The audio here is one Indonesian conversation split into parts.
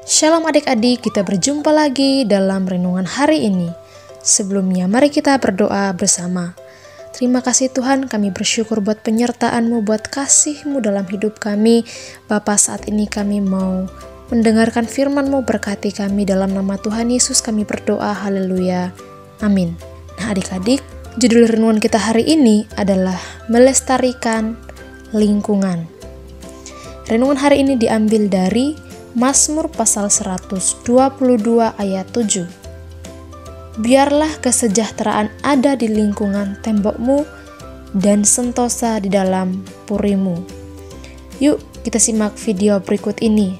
Shalom adik-adik, kita berjumpa lagi dalam renungan hari ini. Sebelumnya mari kita berdoa bersama. Terima kasih Tuhan, kami bersyukur buat penyertaan-Mu, buat kasih-Mu dalam hidup kami. Bapa, saat ini kami mau mendengarkan firman-Mu, berkati kami dalam nama Tuhan Yesus kami berdoa, haleluya, amin. Nah adik-adik, judul renungan kita hari ini adalah melestarikan lingkungan. Renungan hari ini diambil dari Mazmur pasal 122 ayat 7. Biarlah kesejahteraan ada di lingkungan tembokmu dan sentosa di dalam purimu. Yuk kita simak video berikut ini.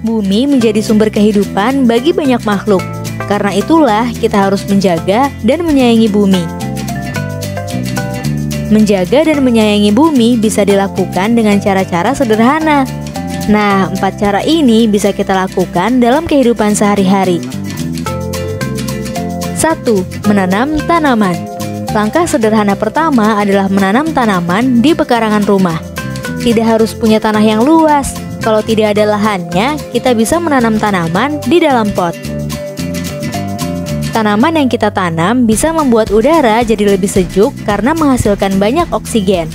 Bumi menjadi sumber kehidupan bagi banyak makhluk. Karena itulah kita harus menjaga dan menyayangi bumi. Menjaga dan menyayangi bumi bisa dilakukan dengan cara-cara sederhana. Nah, 4 cara ini bisa kita lakukan dalam kehidupan sehari-hari. 1. Menanam tanaman. Langkah sederhana pertama adalah menanam tanaman di pekarangan rumah. Tidak harus punya tanah yang luas. Kalau tidak ada lahannya, kita bisa menanam tanaman di dalam pot. Tanaman yang kita tanam bisa membuat udara jadi lebih sejuk karena menghasilkan banyak oksigen.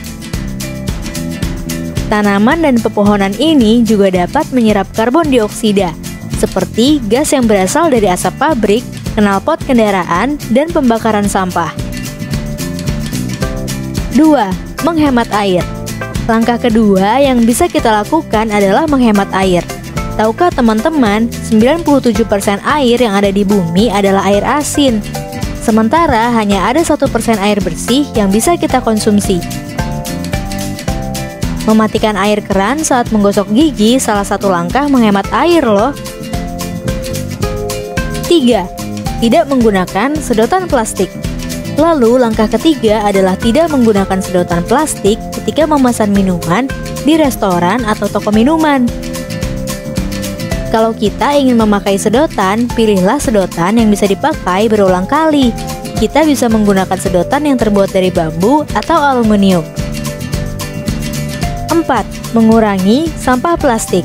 Tanaman dan pepohonan ini juga dapat menyerap karbon dioksida, seperti gas yang berasal dari asap pabrik, knalpot kendaraan, dan pembakaran sampah. 2. Menghemat air. Langkah kedua yang bisa kita lakukan adalah menghemat air. Tahukah teman-teman, 97% air yang ada di bumi adalah air asin. Sementara hanya ada 1% air bersih yang bisa kita konsumsi. Mematikan air keran saat menggosok gigi salah satu langkah menghemat air loh. 3. Tidak menggunakan sedotan plastik. Lalu langkah ketiga adalah tidak menggunakan sedotan plastik ketika memesan minuman di restoran atau toko minuman. Kalau kita ingin memakai sedotan, pilihlah sedotan yang bisa dipakai berulang kali. Kita bisa menggunakan sedotan yang terbuat dari bambu atau aluminium. 4. Mengurangi sampah plastik.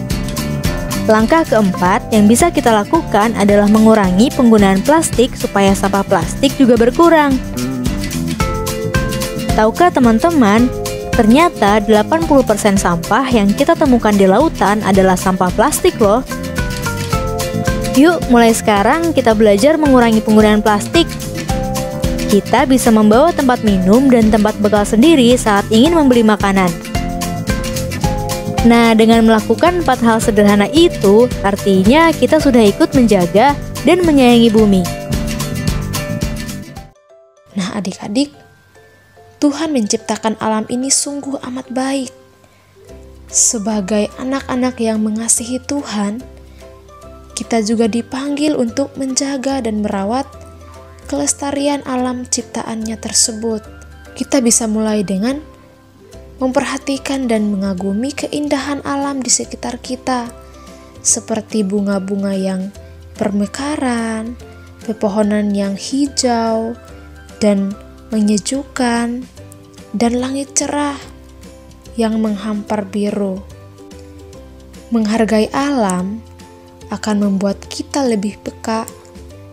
Langkah keempat yang bisa kita lakukan adalah mengurangi penggunaan plastik supaya sampah plastik juga berkurang. Tahukah teman-teman, ternyata 80% sampah yang kita temukan di lautan adalah sampah plastik loh. Yuk, mulai sekarang kita belajar mengurangi penggunaan plastik. Kita bisa membawa tempat minum dan tempat bekal sendiri saat ingin membeli makanan. Nah, dengan melakukan 4 hal sederhana itu, artinya kita sudah ikut menjaga dan menyayangi bumi. Nah adik-adik, Tuhan menciptakan alam ini sungguh amat baik. Sebagai anak-anak yang mengasihi Tuhan, kita juga dipanggil untuk menjaga dan merawat kelestarian alam ciptaannya tersebut. Kita bisa mulai dengan memperhatikan dan mengagumi keindahan alam di sekitar kita, seperti bunga-bunga yang bermekaran, pepohonan yang hijau dan menyejukkan, dan langit cerah yang menghampar biru. Menghargai alam akan membuat kita lebih peka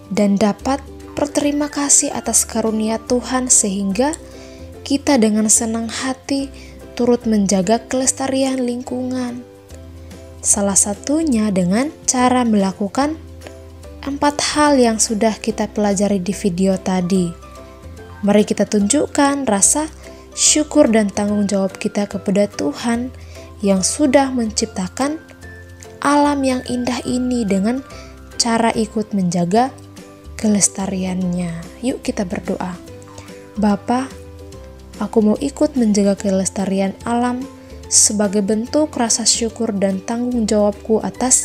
dan dapat berterima kasih atas karunia Tuhan, sehingga kita dengan senang hati turut menjaga kelestarian lingkungan. Salah satunya dengan cara melakukan 4 hal yang sudah kita pelajari di video tadi. Mari kita tunjukkan rasa syukur dan tanggung jawab kita kepada Tuhan yang sudah menciptakan alam yang indah ini dengan cara ikut menjaga kelestariannya. Yuk kita berdoa. Bapa, aku mau ikut menjaga kelestarian alam sebagai bentuk rasa syukur dan tanggung jawabku atas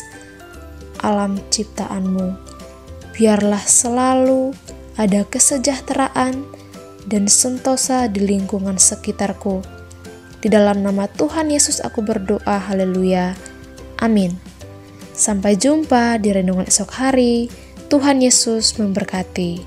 alam ciptaan-Mu. Biarlah selalu ada kesejahteraan dan sentosa di lingkungan sekitarku. Di dalam nama Tuhan Yesus aku berdoa, haleluya, amin. Sampai jumpa di renungan esok hari. Tuhan Yesus memberkati.